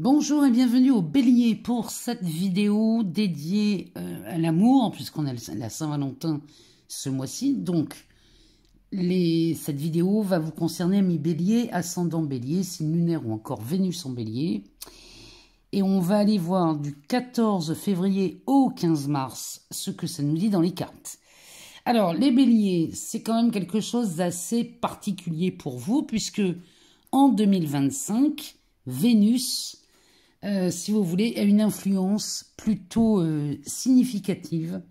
Bonjour et bienvenue au Bélier pour cette vidéo dédiée à l'amour, puisqu'on a la Saint-Valentin ce mois-ci. Donc, cette vidéo va vous concerner, amis Bélier, ascendant Bélier, signe lunaire ou encore Vénus en Bélier. Et on va aller voir du 14 février au 15 mars ce que ça nous dit dans les cartes. Alors, les Béliers, c'est quand même quelque chose d'assez particulier pour vous, puisque en 2025, Vénus, si vous voulez, a une influence plutôt significative.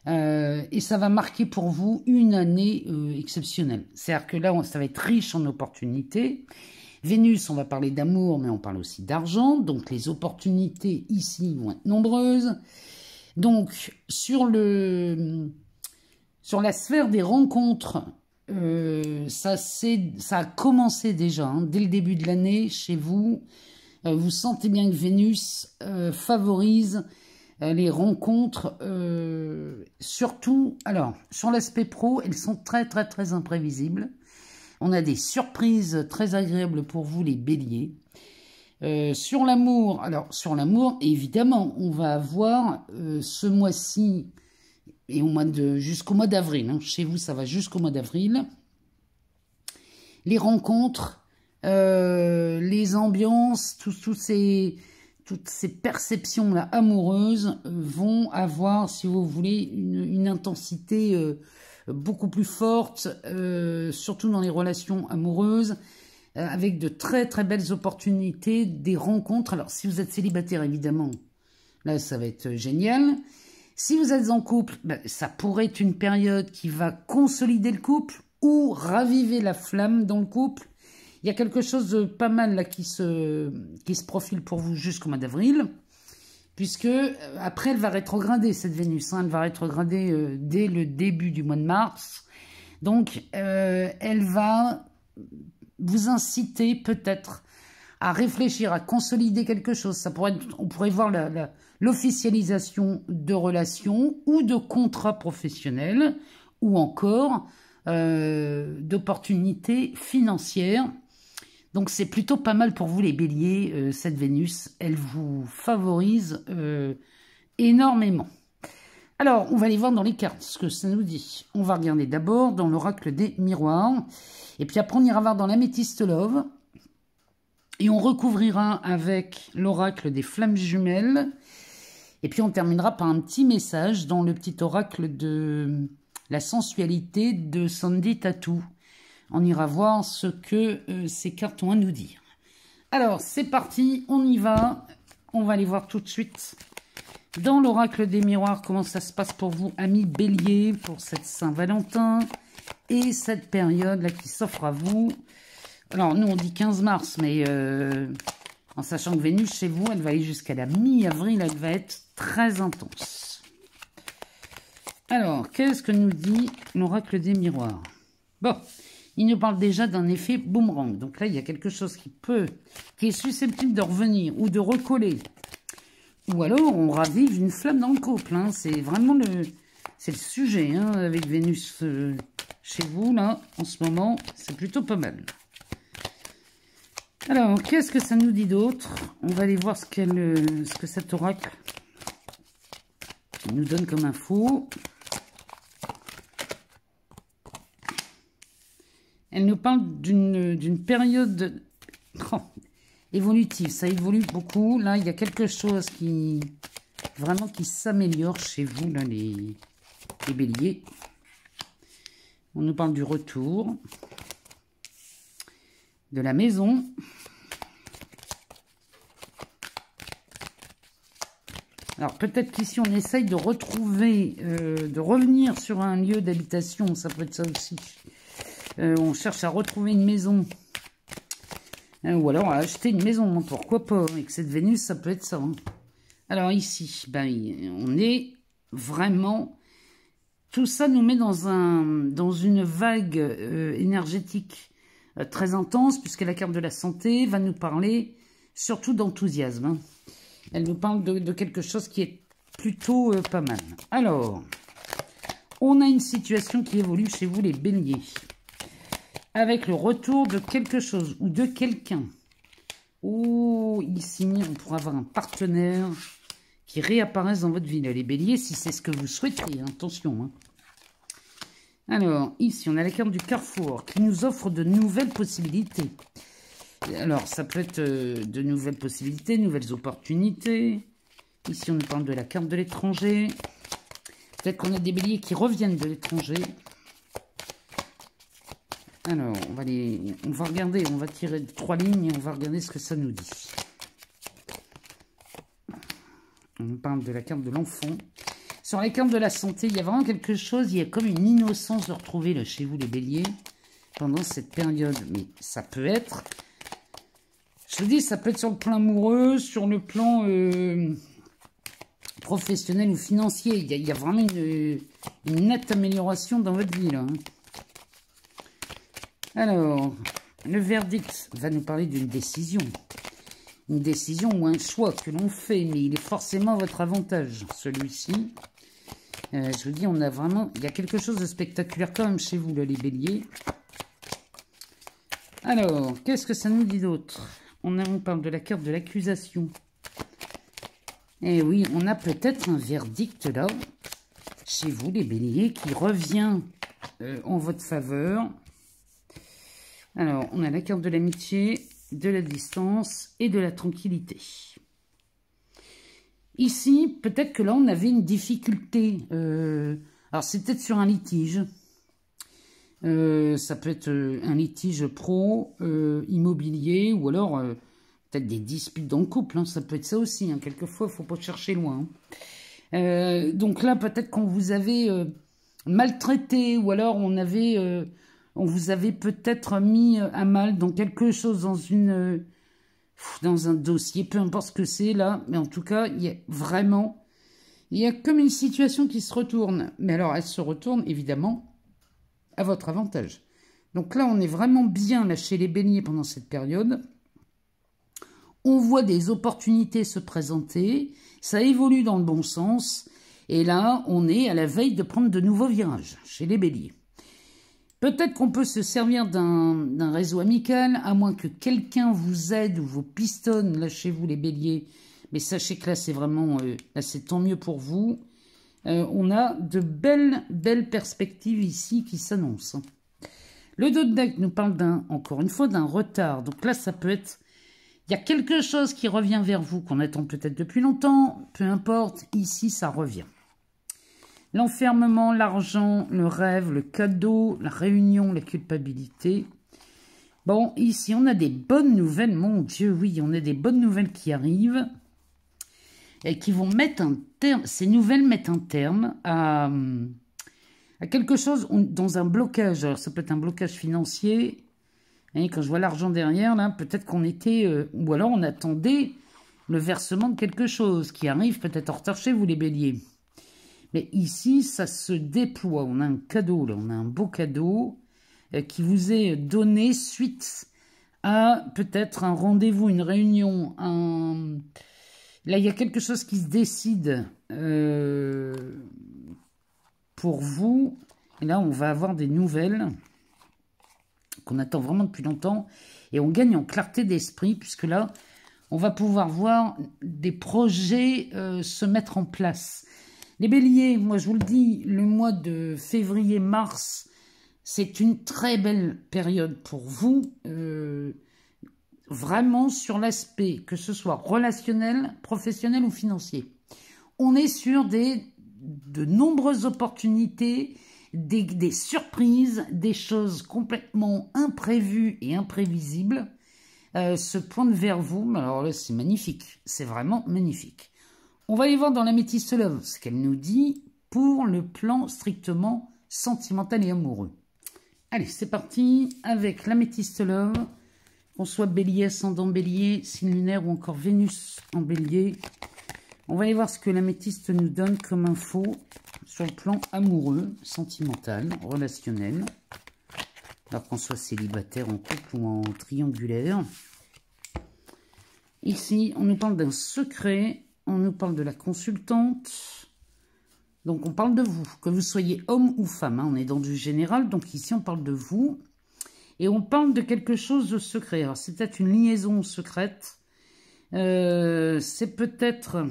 Et ça va marquer pour vous une année exceptionnelle. C'est-à-dire que là, ça va être riche en opportunités. Vénus, on va parler d'amour, mais on parle aussi d'argent. Donc, les opportunités ici vont être nombreuses. Donc, sur la sphère des rencontres, ça a commencé déjà, hein, dès le début de l'année, chez vous. Vous sentez bien que Vénus favorise les rencontres, surtout, alors, sur l'aspect pro, elles sont très, très, très imprévisibles. On a des surprises très agréables pour vous, les Béliers. Sur l'amour, alors, sur l'amour, évidemment, on va avoir ce mois-ci, et jusqu'au mois d'avril, hein, chez vous, ça va jusqu'au mois d'avril, les rencontres, les ambiances, toutes ces perceptions-là amoureuses vont avoir, si vous voulez, une intensité beaucoup plus forte, surtout dans les relations amoureuses, avec de très très belles opportunités, des rencontres. Alors, si vous êtes célibataire, évidemment, là, ça va être génial. Si vous êtes en couple, ben, ça pourrait être une période qui va consolider le couple ou raviver la flamme dans le couple. Il y a quelque chose de pas mal là qui se profile pour vous jusqu'au mois d'avril, puisque après elle va rétrograder, cette Vénus, hein, elle va rétrograder dès le début du mois de mars. Donc elle va vous inciter peut-être à réfléchir, à consolider quelque chose. Ça pourrait être, on pourrait voir l'officialisation de relations ou de contrats professionnels, ou encore d'opportunités financières. Donc, c'est plutôt pas mal pour vous, les Béliers, cette Vénus. Elle vous favorise énormément. Alors, on va aller voir dans les cartes ce que ça nous dit. On va regarder d'abord dans l'oracle des miroirs. Et puis après, on ira voir dans l'améthyste love. Et on recouvrira avec l'oracle des flammes jumelles. Et puis, on terminera par un petit message dans le petit oracle de la sensualité de Sandy Tattoo. On ira voir ce que ces cartes ont à nous dire. Alors, c'est parti, on y va. On va aller voir tout de suite dans l'oracle des miroirs comment ça se passe pour vous, amis Bélier, pour cette Saint-Valentin et cette période-là qui s'offre à vous. Alors, nous, on dit 15 mars, mais en sachant que Vénus, chez vous, elle va aller jusqu'à la mi-avril, elle va être très intense. Alors, qu'est-ce que nous dit l'oracle des miroirs? Bon, il nous parle déjà d'un effet boomerang. Donc là, il y a quelque chose qui est susceptible de revenir ou de recoller. Ou alors, on ravive une flamme dans le couple. Hein. C'est vraiment le sujet, hein, avec Vénus chez vous, là, en ce moment. C'est plutôt pas mal. Alors, qu'est-ce que ça nous dit d'autre? On va aller voir ce que cet oracle nous donne comme info. Elle nous parle d'une période évolutive. Ça évolue beaucoup. Là, il y a quelque chose qui s'améliore chez vous, là, les Béliers. On nous parle du retour, de la maison. Alors, peut-être qu'ici, on essaye de retrouver, de revenir sur un lieu d'habitation. Ça peut être ça aussi. On cherche à retrouver une maison. Ou alors à acheter une maison. Pourquoi pas? Avec cette Vénus, ça peut être ça. Hein. Alors ici, ben, on est vraiment... Tout ça nous met dans une vague énergétique très intense, puisque la carte de la santé va nous parler surtout d'enthousiasme. Hein. Elle nous parle de quelque chose qui est plutôt pas mal. Alors, on a une situation qui évolue chez vous, les Béliers. Avec le retour de quelque chose ou de quelqu'un Oh, ici, on pourra avoir un partenaire qui réapparaisse dans votre vie, les béliers, si c'est ce que vous souhaitez. Hein, attention. Hein. Alors, ici, on a la carte du carrefour qui nous offre de nouvelles possibilités. Alors, ça peut être de nouvelles possibilités, nouvelles opportunités. Ici, on nous parle de la carte de l'étranger. Peut-être qu'on a des béliers qui reviennent de l'étranger. Alors, on va regarder, on va tirer 3 lignes et on va regarder ce que ça nous dit. On nous parle de la carte de l'enfant. Sur la carte de la santé, il y a vraiment quelque chose, il y a comme une innocence de retrouver là, chez vous les béliers pendant cette période. Mais ça peut être, je vous dis, ça peut être sur le plan amoureux, sur le plan professionnel ou financier. Il y a vraiment une nette amélioration dans votre vie là. Hein. Alors, le verdict va nous parler d'une décision. Une décision ou un choix que l'on fait, mais il est forcément à votre avantage, celui-ci. Je vous dis, on a vraiment... Il y a quelque chose de spectaculaire quand même chez vous, là, les béliers. Alors, qu'est-ce que ça nous dit d'autre? On parle de la carte de l'accusation. Eh oui, on a peut-être un verdict, là, chez vous, les béliers, qui revient en votre faveur. Alors, on a la carte de l'amitié, de la distance et de la tranquillité. Ici, peut-être que là, on avait une difficulté. Alors, c'est peut-être sur un litige. Ça peut être un litige pro, immobilier, ou alors peut-être des disputes dans le couple. Hein, ça peut être ça aussi. Hein, quelquefois, il ne faut pas chercher loin. Hein. Donc là, peut-être qu'on vous avait maltraité, ou alors on vous avait peut-être mis à mal dans quelque chose, dans un dossier, peu importe ce que c'est là, mais en tout cas, il y a comme une situation qui se retourne. Mais alors, elle se retourne évidemment à votre avantage. Donc là, on est vraiment bien là chez les béliers pendant cette période. On voit des opportunités se présenter, ça évolue dans le bon sens, et là, on est à la veille de prendre de nouveaux virages chez les béliers. Peut-être qu'on peut se servir d'un réseau amical, à moins que quelqu'un vous aide ou vous pistonne, là, chez vous, les béliers. Mais sachez que là, c'est vraiment... là, c'est tant mieux pour vous. On a de belles perspectives ici qui s'annoncent. Le dos de deck nous parle encore une fois, d'un retard. Donc là, ça peut être... Il y a quelque chose qui revient vers vous, qu'on attend peut-être depuis longtemps. Peu importe, ici, ça revient. L'enfermement, l'argent, le rêve, le cadeau, la réunion, la culpabilité. Bon, ici, on a des bonnes nouvelles. Mon Dieu, oui, on a des bonnes nouvelles qui arrivent et qui vont mettre un terme. Ces nouvelles mettent un terme à quelque chose dans un blocage. Alors, ça peut être un blocage financier. Et quand je vois l'argent derrière, là, peut-être qu'on était... ou alors, on attendait le versement de quelque chose qui arrive peut-être en retard chez vous, les béliers. Mais ici, ça se déploie. On a un cadeau, là. On a un beau cadeau qui vous est donné suite à peut-être un rendez-vous, une réunion. Là, il y a quelque chose qui se décide pour vous. Et là, on va avoir des nouvelles qu'on attend vraiment depuis longtemps. Et on gagne en clarté d'esprit, puisque là, on va pouvoir voir des projets se mettre en place. Les béliers, moi je vous le dis, le mois de février-mars, c'est une très belle période pour vous. Vraiment sur l'aspect, que ce soit relationnel, professionnel ou financier. On est sur de nombreuses opportunités, des surprises, des choses complètement imprévues et imprévisibles se pointent vers vous. Alors là, c'est magnifique, c'est vraiment magnifique. On va aller voir dans l'améthyste love ce qu'elle nous dit pour le plan strictement sentimental et amoureux. Allez, c'est parti avec l'améthyste love. Qu'on soit bélier, ascendant bélier, signe lunaire ou encore Vénus en bélier. On va aller voir ce que l'améthyste nous donne comme info sur le plan amoureux, sentimental, relationnel. Alors qu'on soit célibataire, en couple ou en triangulaire. Ici, on nous parle d'un secret. On nous parle de la consultante. Donc, on parle de vous. Que vous soyez homme ou femme. Hein, on est dans du général. Donc, ici, on parle de vous. Et on parle de quelque chose de secret. Alors, c'est peut-être une liaison secrète. C'est peut-être...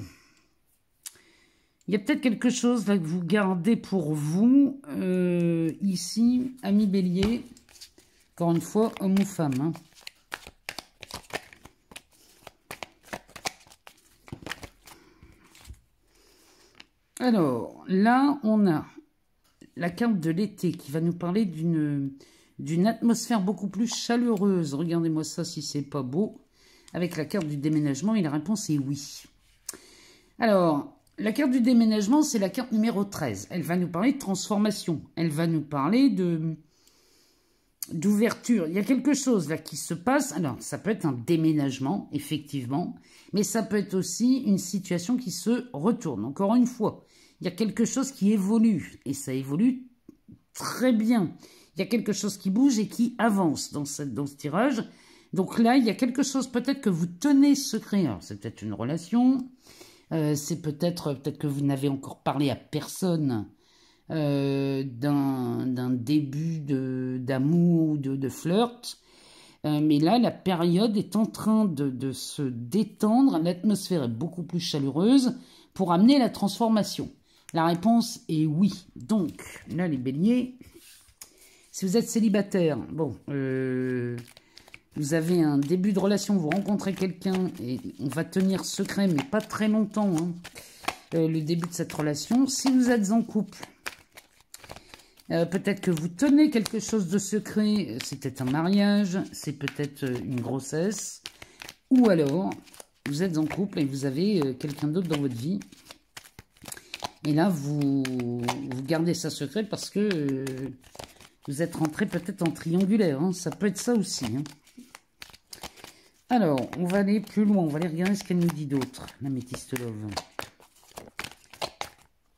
Il y a peut-être quelque chose là que vous gardez pour vous. Ici, ami Bélier. Encore une fois, homme ou femme. Hein. Alors, là, on a la carte de l'été qui va nous parler d'une atmosphère beaucoup plus chaleureuse. Regardez-moi ça si c'est pas beau. Avec la carte du déménagement, et la réponse est oui. Alors, la carte du déménagement, c'est la carte numéro 13. Elle va nous parler de transformation. Elle va nous parler d'ouverture. Il y a quelque chose là qui se passe. Alors, ça peut être un déménagement, effectivement. Mais ça peut être aussi une situation qui se retourne. Encore une fois, il y a quelque chose qui évolue. Et ça évolue très bien. Il y a quelque chose qui bouge et qui avance dans ce tirage. Donc là, il y a quelque chose peut-être que vous tenez secret. C'est peut-être une relation. C'est peut-être que vous n'avez encore parlé à personne d'un début d'amour ou de flirt. Mais là, la période est en train de se détendre. L'atmosphère est beaucoup plus chaleureuse pour amener la transformation. La réponse est oui. Donc, là, les béliers, si vous êtes célibataire, bon... vous avez un début de relation, vous rencontrez quelqu'un et on va tenir secret, mais pas très longtemps, hein, le début de cette relation. Si vous êtes en couple, peut-être que vous tenez quelque chose de secret, c'est peut-être un mariage, c'est peut-être une grossesse, ou alors vous êtes en couple et vous avez quelqu'un d'autre dans votre vie. Et là, vous gardez ça secret parce que vous êtes rentré peut-être en triangulaire, hein, ça peut être ça aussi, hein. Alors, on va aller plus loin. On va aller regarder ce qu'elle nous dit d'autre, la Métiste Love.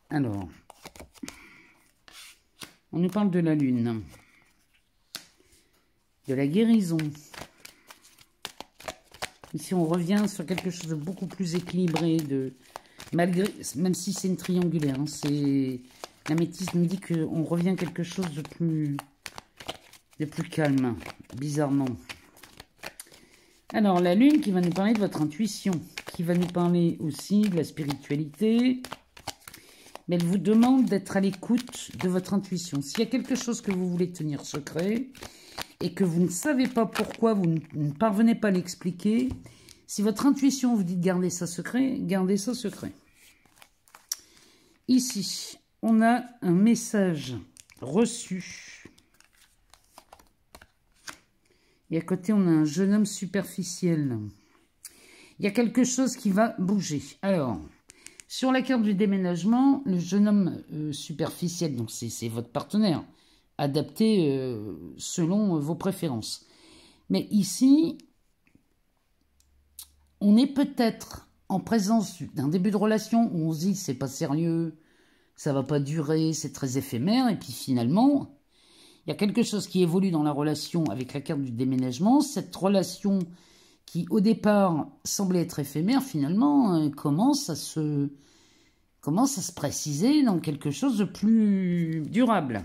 Alors, on nous parle de la lune, de la guérison. Ici, on revient sur quelque chose de beaucoup plus équilibré, même si c'est une triangulaire. Hein, la Métiste nous dit qu'on revient à quelque chose de plus calme, bizarrement. Alors, la lune qui va nous parler de votre intuition, qui va nous parler aussi de la spiritualité, mais elle vous demande d'être à l'écoute de votre intuition. S'il y a quelque chose que vous voulez tenir secret et que vous ne savez pas pourquoi, vous ne parvenez pas à l'expliquer, si votre intuition vous dit de garder ça secret, gardez ça secret. Ici, on a un message reçu. Et à côté, on a un jeune homme superficiel. Il y a quelque chose qui va bouger. Alors, sur la carte du déménagement, le jeune homme superficiel, donc c'est votre partenaire, adapté selon vos préférences. Mais ici, on est peut-être en présence d'un début de relation où on se dit c'est pas sérieux, ça va pas durer, c'est très éphémère, et puis finalement... Il y a quelque chose qui évolue dans la relation avec la carte du déménagement. Cette relation qui, au départ, semblait être éphémère, finalement, commence à se préciser dans quelque chose de plus durable.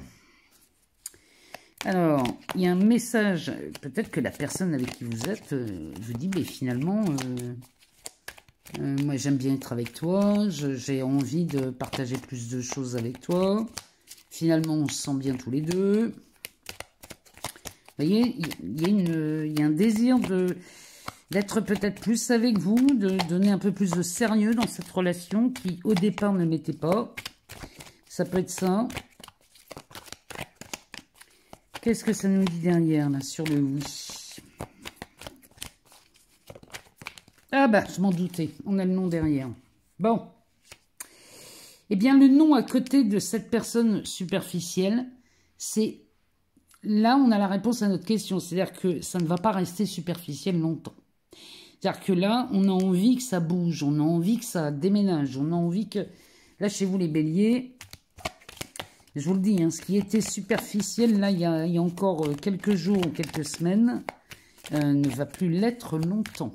Alors, il y a un message, peut-être que la personne avec qui vous êtes vous dit, mais finalement, moi j'aime bien être avec toi, j'ai envie de partager plus de choses avec toi. Finalement, on se sent bien tous les deux. Vous voyez, il y a un désir d'être peut-être plus avec vous, de donner un peu plus de sérieux dans cette relation qui, au départ, ne l'était pas. Ça peut être ça. Qu'est-ce que ça nous dit derrière, là, sur le oui? Ah bah, je m'en doutais. On a le nom derrière. Bon. Eh bien, le nom à côté de cette personne superficielle, c'est... Là, on a la réponse à notre question. C'est-à-dire que ça ne va pas rester superficiel longtemps. C'est-à-dire que là, on a envie que ça bouge. On a envie que ça déménage. On a envie que... Là, chez vous, les béliers, je vous le dis, hein, ce qui était superficiel, là, il y a encore quelques jours ou quelques semaines, ne va plus l'être longtemps.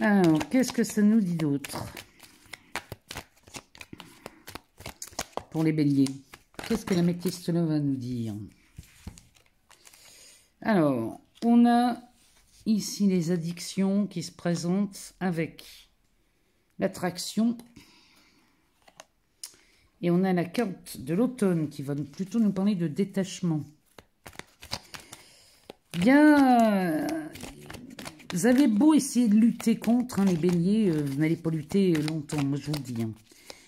Alors, qu'est-ce que ça nous dit d'autre pour les béliers? Qu'est-ce que la Métiste Love va nous dire? Alors, on a ici les addictions qui se présentent avec l'attraction. Et on a la carte de l'automne qui va plutôt nous parler de détachement. Bien, vous avez beau essayer de lutter contre, hein, les béliers, vous n'allez pas lutter longtemps, moi je vous le dis. Hein.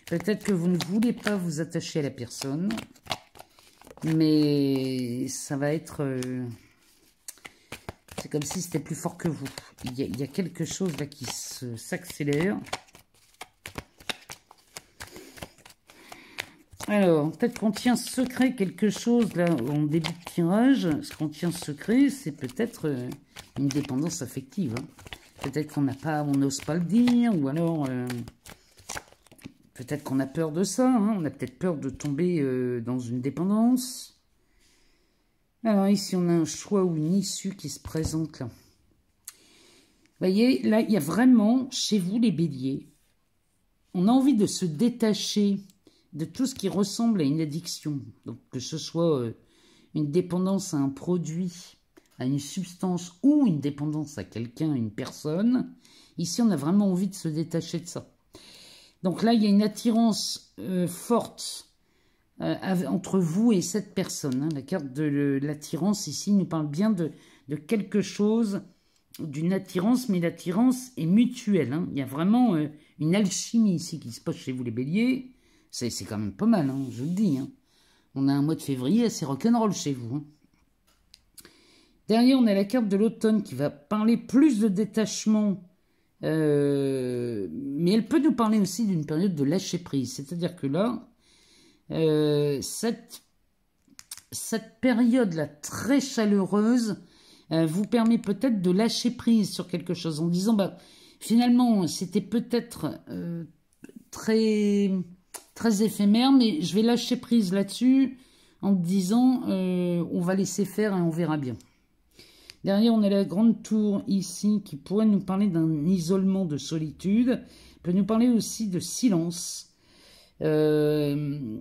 Peut-être que vous ne voulez pas vous attacher à la personne, mais ça va être... c'est comme si c'était plus fort que vous. Il y a quelque chose là qui s'accélère. Alors, peut-être qu'on tient secret quelque chose, là, en début de tirage. Ce qu'on tient secret, c'est peut-être une dépendance affective. Hein. Peut-être qu'on n'ose pas le dire, ou alors, peut-être qu'on a peur de ça. Hein. On a peut-être peur de tomber dans une dépendance. Alors, ici, on a un choix ou une issue qui se présente, là. Vous voyez, là, il y a vraiment, chez vous, les béliers, on a envie de se détacher de tout ce qui ressemble à une addiction. Donc, que ce soit une dépendance à un produit, à une substance ou une dépendance à quelqu'un, à une personne. Ici, on a vraiment envie de se détacher de ça. Donc là, il y a une attirance forte entre vous et cette personne. Hein. La carte de l'attirance, ici, nous parle bien de quelque chose, d'une attirance, mais l'attirance est mutuelle. Hein. Il y a vraiment une alchimie ici qui se passe chez vous, les béliers. C'est quand même pas mal, hein, je vous le dis. Hein. On a un mois de février assez rock'n'roll chez vous. Hein. Derrière, on a la carte de l'automne qui va parler plus de détachement. Mais elle peut nous parler aussi d'une période de lâcher prise. C'est-à-dire que là, cette période-là très chaleureuse vous permet peut-être de lâcher prise sur quelque chose. En disant, bah, finalement, c'était peut-être très éphémère, mais je vais lâcher prise là-dessus en me disant on va laisser faire et on verra bien. Derrière, on a la grande tour ici qui pourrait nous parler d'un isolement de solitude, peut nous parler aussi de silence. Il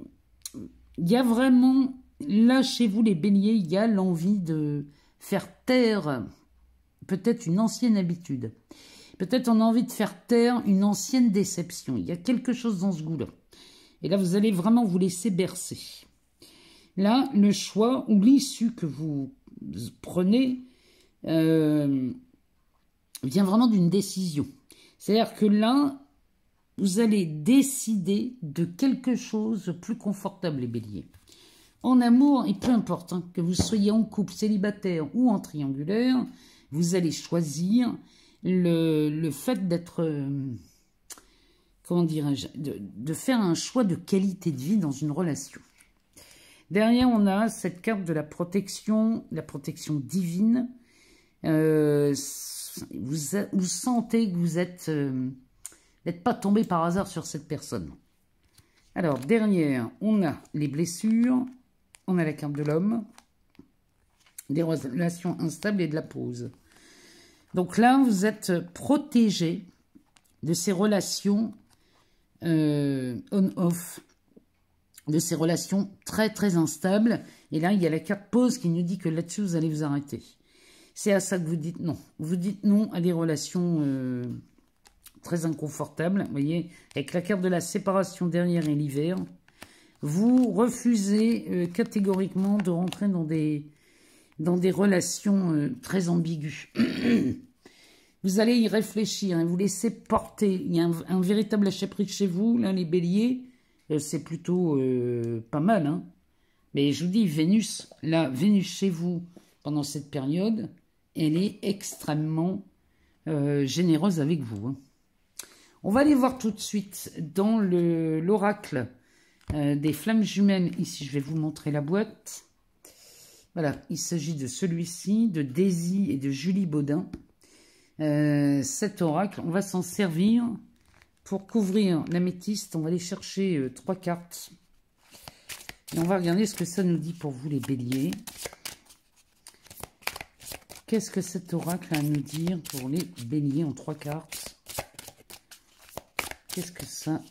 y a vraiment, là chez vous les béliers, il y a l'envie de faire taire peut-être une ancienne habitude. Peut-être on a envie de faire taire une ancienne déception. Il y a quelque chose dans ce goût-là. Et là, vous allez vraiment vous laisser bercer. Là, le choix ou l'issue que vous prenez vient vraiment d'une décision. C'est-à-dire que là, vous allez décider de quelque chose de plus confortable, les béliers. En amour, et peu importe, hein, que vous soyez en couple, célibataire ou en triangulaire, vous allez choisir le fait d'être... comment dirais-je, de faire un choix de qualité de vie dans une relation. Derrière, on a cette carte de la protection divine. Vous sentez que vous n'êtes pas tombé par hasard sur cette personne. Alors, derrière, on a les blessures, on a la carte de l'homme, des relations instables et de la pause. Donc là, vous êtes protégé de ces relations on-off, de ces relations très très instables. Et là, il y a la carte pause qui nous dit que là-dessus, vous allez vous arrêter. C'est à ça que vous dites non. Vous dites non à des relations très inconfortables. Vous voyez, avec la carte de la séparation derrière et l'hiver, vous refusez catégoriquement de rentrer dans des relations très ambiguës. Vous allez y réfléchir, hein, vous laisser porter. Il y a un véritable lâcher-prise chez vous, là, les béliers. C'est plutôt pas mal. Hein. Mais je vous dis, Vénus chez vous, pendant cette période, elle est extrêmement généreuse avec vous. Hein. On va aller voir tout de suite dans l'oracle des flammes jumelles. Ici, je vais vous montrer la boîte. Voilà, il s'agit de celui-ci, de Daisy et de Julie Baudin. Cet oracle, on va s'en servir pour couvrir l'améthyste. On va aller chercher 3 cartes. Et on va regarder ce que ça nous dit pour vous, les béliers. Qu'est-ce que cet oracle a à nous dire pour les béliers en 3 cartes? Qu'est-ce que ça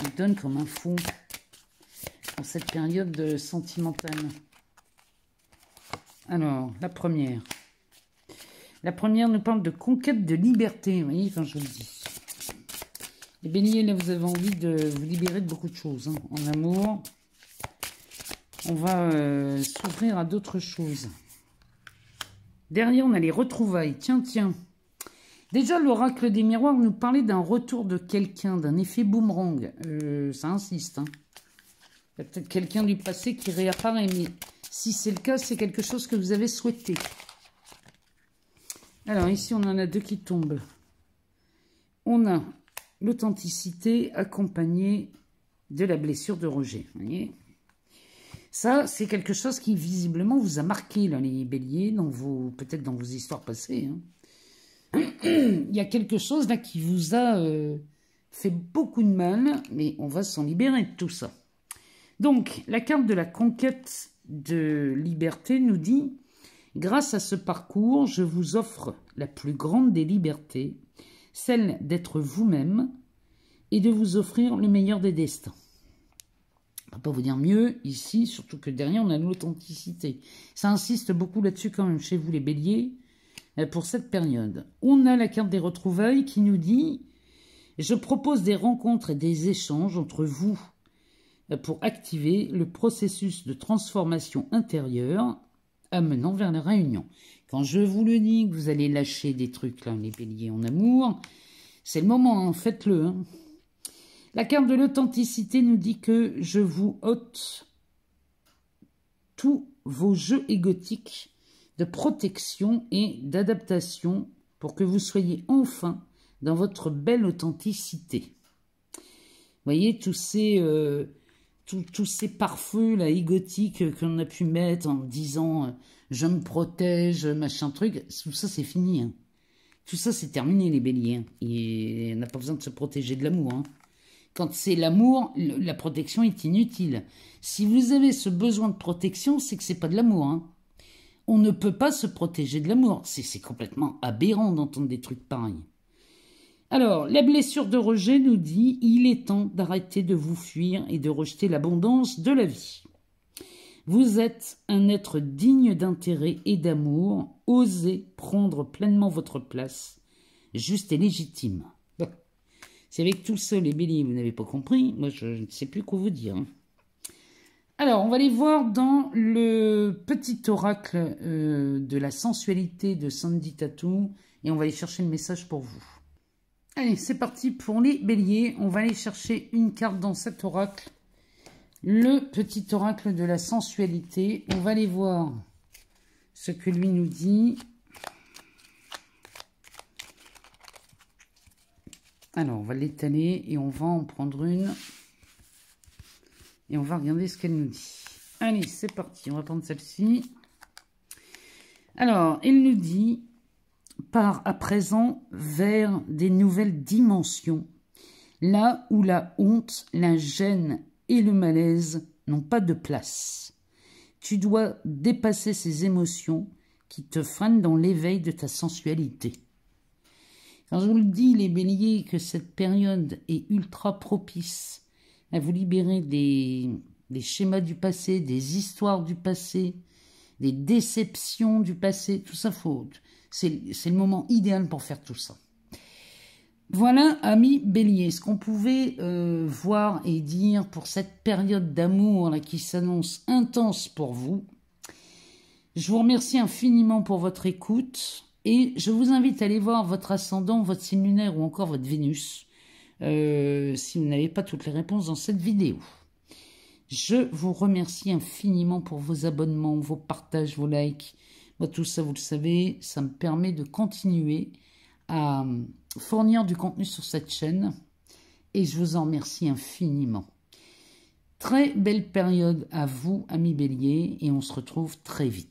nous donne comme info dans cette période sentimentale? Alors, la première. La première nous parle de conquête de liberté. Vous voyez, quand je vous le dis. Les béliers, là, vous avez envie de vous libérer de beaucoup de choses. Hein. En amour, on va s'ouvrir à d'autres choses. Derrière, on a les retrouvailles. Tiens, tiens. Déjà, l'oracle des miroirs nous parlait d'un retour de quelqu'un, d'un effet boomerang. Ça insiste. Hein. Il y a peut-être quelqu'un du passé qui réapparaît, mais si c'est le cas, c'est quelque chose que vous avez souhaité. Alors, ici, on en a deux qui tombent. On a l'authenticité accompagnée de la blessure de rejet. Vous voyez ? Ça, c'est quelque chose qui, visiblement, vous a marqué, là, les béliers, peut-être dans vos histoires passées. Hein. Il y a quelque chose, là, qui vous a fait beaucoup de mal, mais on va s'en libérer de tout ça. Donc, la carte de la conquête de liberté nous dit « Grâce à ce parcours, je vous offre la plus grande des libertés, celle d'être vous-même et de vous offrir le meilleur des destins. » On ne va pas vous dire mieux ici, surtout que derrière, on a l'authenticité. Ça insiste beaucoup là-dessus quand même chez vous, les béliers, pour cette période. On a la carte des retrouvailles qui nous dit « Je propose des rencontres et des échanges entre vous pour activer le processus de transformation intérieure amenant vers la réunion. » Quand je vous le dis que vous allez lâcher des trucs, là, les béliers en amour, c'est le moment, hein, faites-le. Hein. La carte de l'authenticité nous dit que je vous ôte tous vos jeux égotiques de protection et d'adaptation pour que vous soyez enfin dans votre belle authenticité. Vous voyez, tous ces pare-feux là, égotiques qu'on a pu mettre en disant je me protège, machin truc, tout ça c'est fini. Hein. Tout ça c'est terminé les béliers. Hein. Et on n'a pas besoin de se protéger de l'amour. Hein. Quand c'est l'amour, la protection est inutile. Si vous avez ce besoin de protection, c'est que c'est pas de l'amour. Hein. On ne peut pas se protéger de l'amour. C'est complètement aberrant d'entendre des trucs pareils. Alors, la blessure de rejet nous dit « Il est temps d'arrêter de vous fuir et de rejeter l'abondance de la vie. Vous êtes un être digne d'intérêt et d'amour. Osez prendre pleinement votre place, juste et légitime. » C'est avec tout ça, les béliers, vous n'avez pas compris. Moi, je ne sais plus quoi vous dire. Hein. Alors, on va aller voir dans le petit oracle de la sensualité de Sandy Tattoo. Et on va aller chercher le message pour vous. Allez, c'est parti pour les béliers. On va aller chercher une carte dans cet oracle. Le petit oracle de la sensualité. On va aller voir ce que lui nous dit. Alors, on va l'étaler et on va en prendre une. Et on va regarder ce qu'elle nous dit. Allez, c'est parti. On va prendre celle-ci. Alors, elle nous dit... Part à présent vers des nouvelles dimensions, là où la honte, la gêne et le malaise n'ont pas de place. Tu dois dépasser ces émotions qui te freinent dans l'éveil de ta sensualité. Quand je vous le dis, les béliers, que cette période est ultra propice à vous libérer des schémas du passé, des histoires du passé, des déceptions du passé, tout ça faute. C'est le moment idéal pour faire tout ça. Voilà, amis béliers, ce qu'on pouvait voir et dire pour cette période d'amour qui s'annonce intense pour vous. Je vous remercie infiniment pour votre écoute et je vous invite à aller voir votre ascendant, votre signe lunaire ou encore votre Vénus si vous n'avez pas toutes les réponses dans cette vidéo. Je vous remercie infiniment pour vos abonnements, vos partages, vos likes. Moi, tout ça, vous le savez, ça me permet de continuer à fournir du contenu sur cette chaîne. Et je vous en remercie infiniment. Très belle période à vous, amis béliers, et on se retrouve très vite.